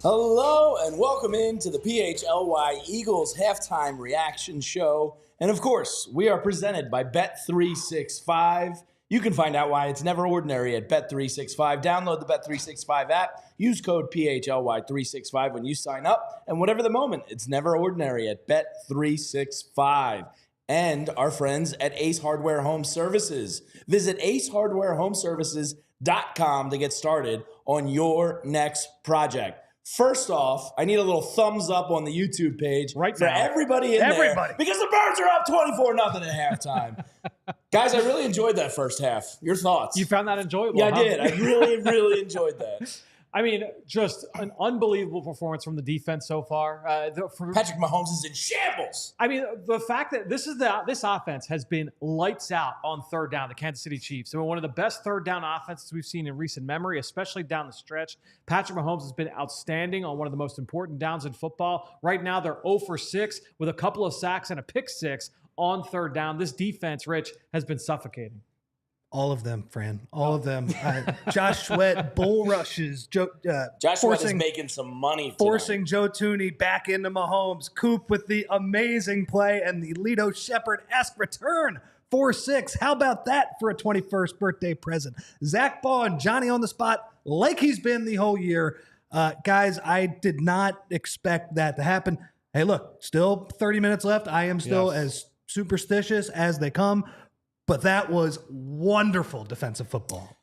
Hello and welcome into the PHLY Eagles halftime reaction show. And of course, we are presented by Bet365. You can find out why it's never ordinary at Bet365. Download the Bet365 app. Use code PHLY365 when you sign up. And whatever the moment, it's never ordinary at Bet365. And our friends at Ace Hardware Home Services. Visit acehardwarehomeservices.com to get started on your next project. First off, I need a little thumbs up on the YouTube page for everybody in there because the Birds are up 24-0 at halftime. Guys, I really enjoyed that first half. Your thoughts? You found that enjoyable? Yeah, I did. I really enjoyed that. I mean, just an unbelievable performance from the defense so far. Patrick Mahomes is in shambles. I mean, the fact that this offense has been lights out on third down, the Kansas City Chiefs. I mean, one of the best third down offenses we've seen in recent memory, especially down the stretch. Patrick Mahomes has been outstanding on one of the most important downs in football. Right now, they're 0 for 6 with a couple of sacks and a pick 6 on third down. This defense, Rich, has been suffocating. All of them, Fran. All of them. Josh Sweat, bull rushes. Josh Sweat is making some money tonight. Forcing Joe Thuney back into Mahomes. Coop with the amazing play and the Lito Shepherd-esque return. 4-6. How about that for a 21st birthday present? Zach Baugh, Johnny on the spot like he's been the whole year. Guys, I did not expect that to happen. Hey, look, still 30 minutes left. I am still as superstitious as they come. But that was wonderful defensive football.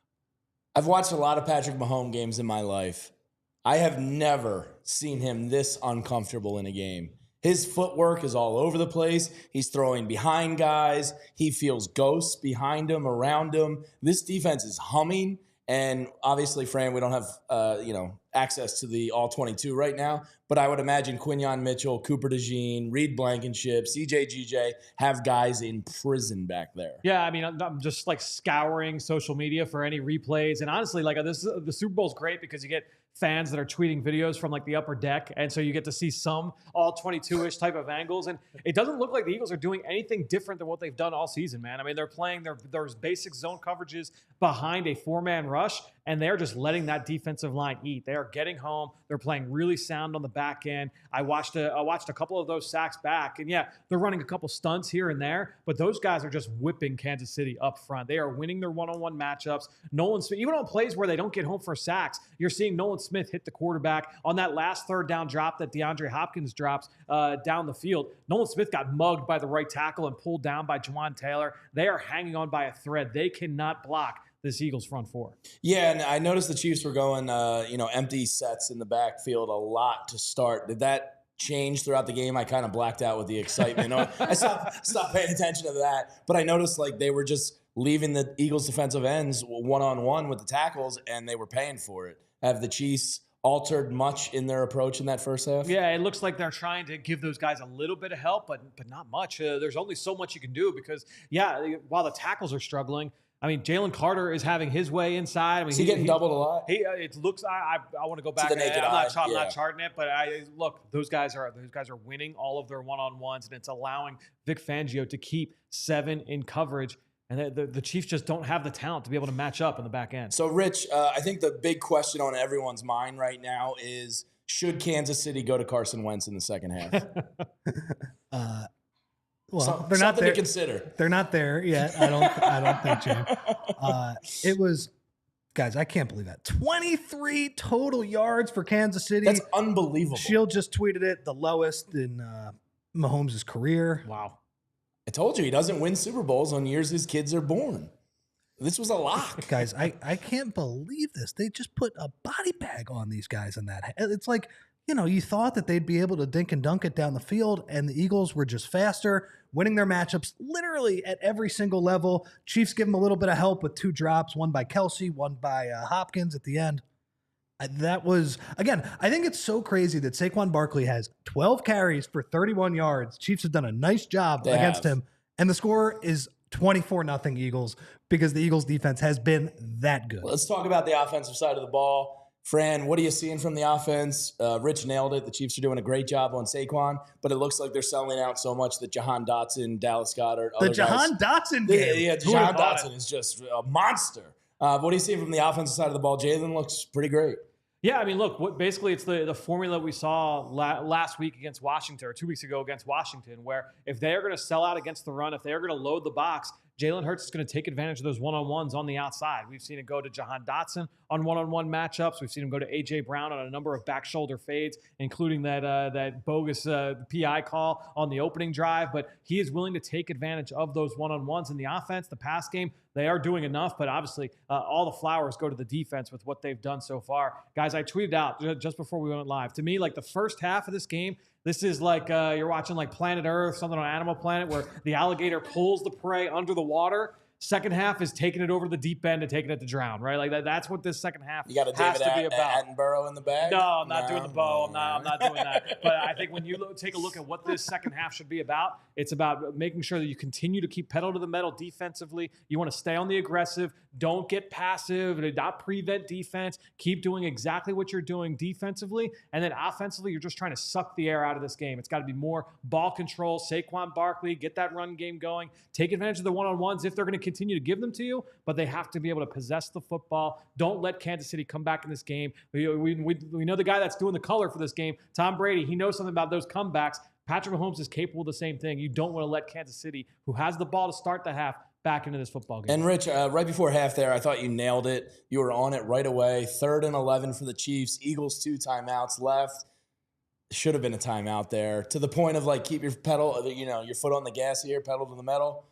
I've watched a lot of Patrick Mahomes games in my life. I have never seen him this uncomfortable in a game. His footwork is all over the place. He's throwing behind guys. He feels ghosts behind him, around him. This defense is humming. And obviously, Fran, we don't have access to the all-22 right now, but I would imagine Quinyon Mitchell, Cooper DeJean, Reed Blankenship, CJ have guys in prison back there. Yeah, I mean, I'm just like scouring social media for any replays. And honestly, like the Super Bowl is great because you get fans that are tweeting videos from like the upper deck. And so you get to see some all 22-ish type of angles. And it doesn't look like the Eagles are doing anything different than what they've done all season, man. I mean, they're playing their basic zone coverages behind a 4-man rush, and they're just letting that defensive line eat. They are getting home. They're playing really sound on the back end. I watched a couple of those sacks back, and yeah, they're running a couple stunts here and there, but those guys are just whipping Kansas City up front. They are winning their one-on-one matchups. Nolan Smith, even on plays where they don't get home for sacks, you're seeing Nolan Smith hit the quarterback on that last third down drop that DeAndre Hopkins drops down the field. Nolan Smith got mugged by the right tackle and pulled down by Jawan Taylor. They are hanging on by a thread. They cannot block this Eagles front four. Yeah, and I noticed the Chiefs were going, empty sets in the backfield a lot to start. Did that change throughout the game? I kind of blacked out with the excitement. I stopped paying attention to that. But I noticed like they were just leaving the Eagles defensive ends one-on-one with the tackles, and they were paying for it. Have the Chiefs altered much in their approach in that first half? Yeah, it looks like they're trying to give those guys a little bit of help, but not much. There's only so much you can do because, while the tackles are struggling, I mean, Jalen Carter is having his way inside. I mean, is he getting doubled a lot? It looks. I want to go back. To the naked eye. I'm not charting it, but those guys are winning all of their one-on-ones, and it's allowing Vic Fangio to keep 7 in coverage. And the Chiefs just don't have the talent to be able to match up in the back end. So, Rich, I think the big question on everyone's mind right now is: should Kansas City go to Carson Wentz in the second half? Well, they're not there to consider. They're not there yet. I don't think, Jim. It was, guys, I can't believe that. 23 total yards for Kansas City. That's unbelievable. Shield just tweeted it, the lowest in Mahomes' career. Wow. I told you he doesn't win Super Bowls on years his kids are born. This was a lock. Guys, I can't believe this. They just put a body bag on these guys in that. It's like, you thought that they'd be able to dink and dunk it down the field, and the Eagles were just faster, winning their matchups literally at every single level. Chiefs give them a little bit of help with 2 drops, one by Kelsey, one by Hopkins at the end. That was, again, I think it's so crazy that Saquon Barkley has 12 carries for 31 yards. Chiefs have done a nice job against him, and the score is 24-0 Eagles because the Eagles defense has been that good. Let's talk about the offensive side of the ball. Fran, what are you seeing from the offense? Rich nailed it. The Chiefs are doing a great job on Saquon, but it looks like they're selling out so much that Jahan Dotson, Dallas Goedert, The Jahan Dotson game. Yeah, Jahan Dotson is just a monster. What do you see from the offensive side of the ball? Jalen looks pretty great. Yeah, I mean, look, basically it's the formula we saw last week against Washington, or 2 weeks ago against Washington, where if they are going to sell out against the run, if they are going to load the box, Jalen Hurts is going to take advantage of those one-on-ones on the outside. We've seen it go to Jahan Dotson on one-on-one matchups. We've seen him go to A.J. Brown on a number of back shoulder fades, including that bogus PI call on the opening drive. But he is willing to take advantage of those one-on-ones in the offense, the pass game. They are doing enough, but obviously all the flowers go to the defense with what they've done so far. Guys, I tweeted out just before we went live. To me, like the first half of this game, this is like you're watching like Planet Earth, something on Animal Planet, where the alligator pulls the prey under the water. Second half is taking it over to the deep end and taking it to drown, right? Like that's what this second half you got a has David to be about. Attenborough in the bag? No, I'm not doing the bow. I'm not doing that. But I think when you take a look at what this second half should be about, it's about making sure that you continue to keep pedal to the metal defensively. You want to stay on the aggressive. Don't get passive and not prevent defense. Keep doing exactly what you're doing defensively. And then offensively, you're just trying to suck the air out of this game. It's got to be more ball control. Saquon Barkley, get that run game going. Take advantage of the one-on-ones if they're going to continue to give them to you, but they have to be able to possess the football. Don't let Kansas City come back in this game. We know the guy that's doing the color for this game, Tom Brady. He knows something about those comebacks. Patrick Mahomes is capable of the same thing. You don't want to let Kansas City, who has the ball to start the half, back into this football game. And Rich, right before half there, I thought you nailed it. You were on it right away. 3rd and 11 for the Chiefs. Eagles 2 timeouts left. Should have been a timeout there. To the point of like keep your pedal, your foot on the gas here, pedal to the metal.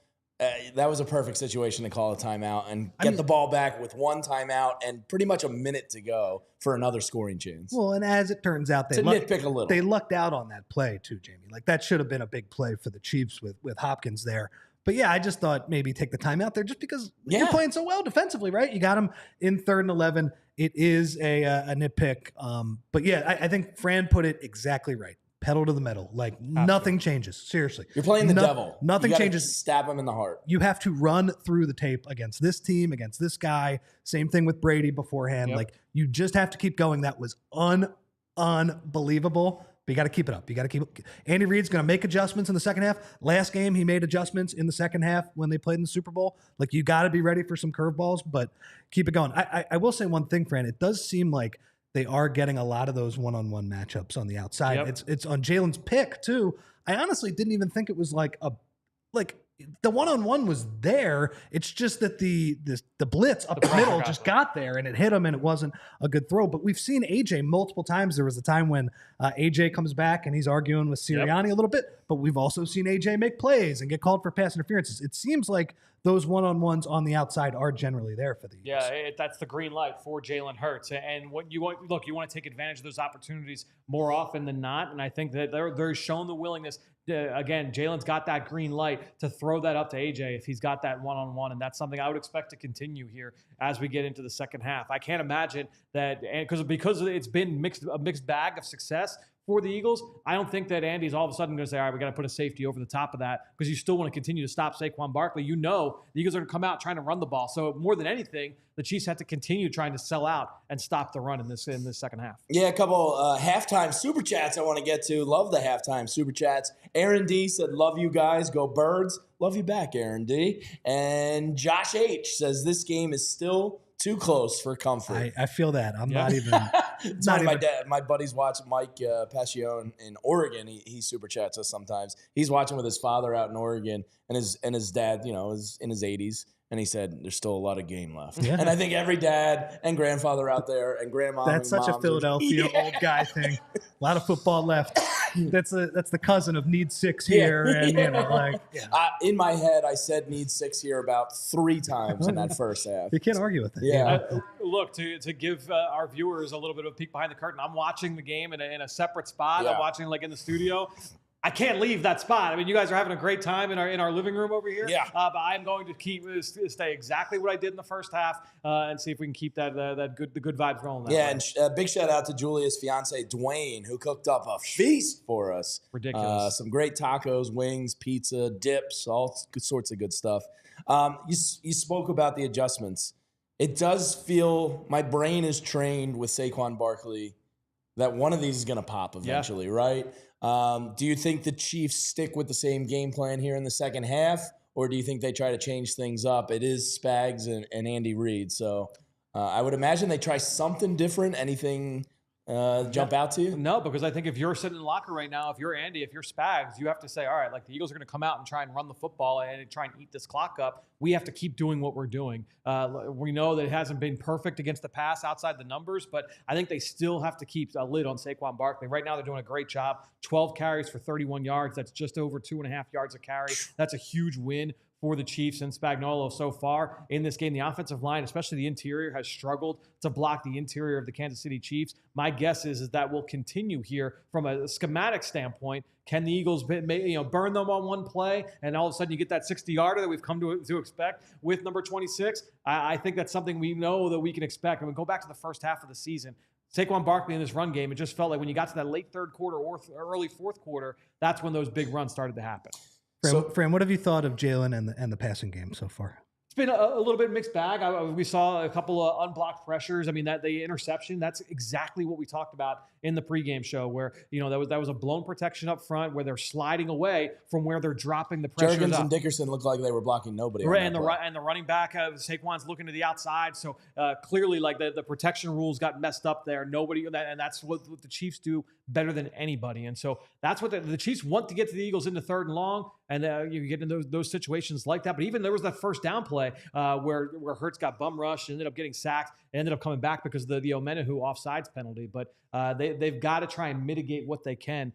That was a perfect situation to call a timeout and get the ball back with 1 timeout and pretty much a minute to go for another scoring chance. Well, and as it turns out, nitpick a little. They lucked out on that play too, Jamie. Like that should have been a big play for the Chiefs with Hopkins there. But yeah, I just thought maybe take the timeout there just because you're playing so well defensively, right? You got him in 3rd and 11. It is a nitpick. But yeah, I think Fran put it exactly right. Pedal to the metal. Like nothing changes. Seriously. You're playing the devil. Nothing changes. Stab him in the heart. You have to run through the tape against this team, against this guy. Same thing with Brady beforehand. Like you just have to keep going. That was unbelievable. But you got to keep it up. Andy Reid's going to make adjustments in the second half. Last game, he made adjustments in the second half when they played in the Super Bowl. Like you got to be ready for some curveballs, but keep it going. I will say one thing, Fran. It does seem like they are getting a lot of those one-on-one matchups on the outside. It's on Jalen's pick too. I honestly didn't even think it was like the one-on-one was there. It's just that the blitz up the middle just got there and it hit him and it wasn't a good throw. But we've seen AJ multiple times. There was a time when AJ comes back and he's arguing with Sirianni a little bit, but we've also seen AJ make plays and get called for pass interferences. It seems like those one-on-ones on the outside are generally there for the Eagles. Yeah, that's the green light for Jalen Hurts. And what you want, you want to take advantage of those opportunities more often than not. And I think that they're showing the willingness. Again, Jalen's got that green light to throw that up to AJ if he's got that one-on-one, and that's something I would expect to continue here as we get into the second half. I can't imagine that, because it's been a mixed bag of success for the Eagles. I don't think that Andy's all of a sudden going to say, all right, we got to put a safety over the top of that, because you still want to continue to stop Saquon Barkley. You know the Eagles are going to come out trying to run the ball. So more than anything, the Chiefs have to continue trying to sell out and stop the run in this second half. Yeah, a couple halftime super chats I want to get to. Love the halftime super chats. Aaron D said, love you guys. Go Birds. Love you back, Aaron D. And Josh H says, this game is still too close for comfort. I feel that. I'm not even. My buddy's watching Mike Pascione in Oregon. He super chats us sometimes. He's watching with his father out in Oregon, and his dad, is in his 80s. And he said, there's still a lot of game left. Yeah. And I think every dad and grandfather out there and grandma. That's such a Philadelphia old guy thing. A lot of football left. That's the cousin of need 6 here. And, in my head, I said need 6 here about 3 times in that first half. You can't argue with it. Yeah. Look, to give our viewers a little bit of a peek behind the curtain, I'm watching the game in a separate spot. Yeah. I'm watching like in the studio. I can't leave that spot. I mean, you guys are having a great time in our living room over here. Yeah. But I'm going to stay exactly what I did in the first half and see if we can keep the good vibes rolling. And big shout out to Julia's fiance Dwayne, who cooked up a feast for us. Ridiculous. Some great tacos, wings, pizza, dips, all sorts of good stuff. You spoke about the adjustments. it does feel my brain is trained with Saquon Barkley that one of these is going to pop eventually, right? Do you think the Chiefs stick with the same game plan here in the second half, or do you think they try to change things up? It is Spags and Andy Reid, so I would imagine they try something different. Anything jump out to you? No, because I think if you're sitting in the locker right now, if you're Andy, if you're Spags, you have to say, all right, like the Eagles are going to come out and try and run the football and try and eat this clock up. We have to keep doing what we're doing. We know that it hasn't been perfect against the pass outside the numbers, but I think they still have to keep a lid on Saquon Barkley. Right now, they're doing a great job. 12 carries for 31 yards. That's just over 2.5 yards a carry. That's a huge win for the Chiefs and Spagnuolo so far in this game. The offensive line, especially the interior, has struggled to block the interior of the Kansas City Chiefs. My guess is that will continue here from a schematic standpoint. Can the Eagles burn them on one play and all of a sudden you get that 60-yarder that we've come to expect with number 26? I think that's something we know that we can expect. And we go back to the first half of the season. Saquon Barkley in this run game, it just felt like when you got to that late third quarter or early fourth quarter, that's when those big runs started to happen. Fran, what have you thought of Jalen and the passing game so far? It's been a little bit mixed bag. We saw a couple of unblocked pressures. I mean, the interception, that's exactly what we talked about in the pregame show where, that was a blown protection up front where they're sliding away from where they're dropping the pressure. Jurgens and Dickerson looked like they were blocking nobody. Right, and the running back, Saquon's looking to the outside. So clearly, like the protection rules got messed up there. And that's what the Chiefs do better than anybody. And so that's what the Chiefs want to get to the Eagles into third and long. And you get into those situations like that. But even there was that first down play where Hurts got bum rushed and ended up getting sacked and ended up coming back because of the Omenahu offsides penalty. But they've got to try and mitigate what they can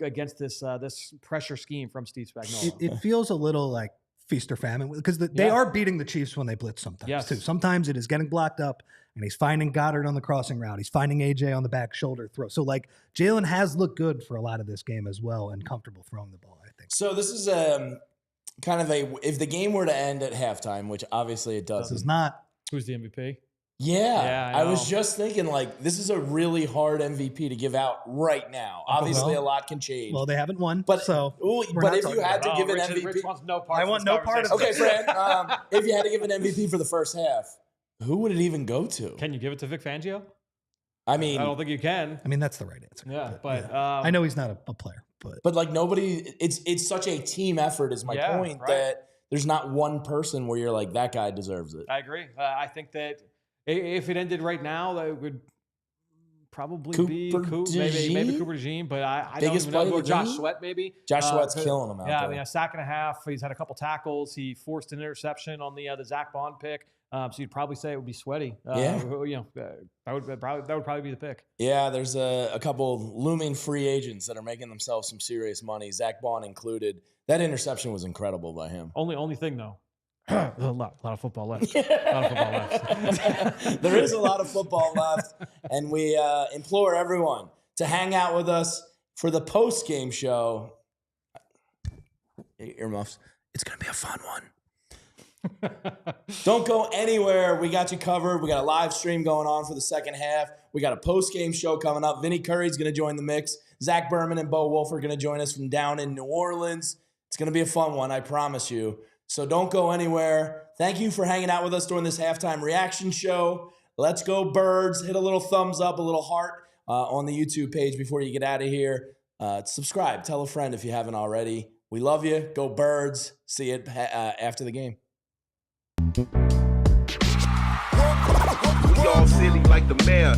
against this pressure scheme from Steve Spagnuolo. It feels a little like feast or famine because they are beating the Chiefs when they blitz sometimes too. Sometimes it is getting blocked up and he's finding Goddard on the crossing route. He's finding AJ on the back shoulder throw. So like Jalen has looked good for a lot of this game as well and comfortable throwing the ball, I think. So this is kind of if the game were to end at halftime, which obviously it doesn't. This is not. Who's the MVP? Yeah, I was just thinking, like, this is a really hard MVP to give out right now. Obviously, a lot can change. Well, they haven't won, but if you had to give an MVP, Rich wants no part. I want no part of it. Okay, Fran. If you had to give an MVP for the first half, who would it even go to? Can you give it to Vic Fangio? I mean, I don't think you can. I mean, that's the right answer. Yeah, but I know he's not a player, but like nobody. It's such a team effort. Is my point that there's not one person where you're like that guy deserves it. I agree. I think that. If it ended right now, that would probably be maybe Cooper DeJean, but I don't even know. Or Josh Sweat, maybe. Josh Sweat's killing him out there. I mean, a sack and a half. He's had a couple tackles. He forced an interception on the Zach Bond pick. So you'd probably say it would be Sweaty. That would probably be the pick. Yeah, there's a couple looming free agents that are making themselves some serious money, Zach Bond included. That interception was incredible by him. Only thing though. a lot of football left. There is a lot of football left, and we implore everyone to hang out with us for the post-game show. Earmuffs. It's going to be a fun one. Don't go anywhere. We got you covered. We got a live stream going on for the second half. We got a post-game show coming up. Vinny Curry's going to join the mix. Zach Berman and Bo Wolf are going to join us from down in New Orleans. It's going to be a fun one, I promise you. So don't go anywhere. Thank you for hanging out with us during this halftime reaction show. Let's go Birds. Hit a little thumbs up, a little heart on the YouTube page before you get out of here. Subscribe. Tell a friend if you haven't already. We love you. Go Birds. See you after the game. We all silly like the mayor.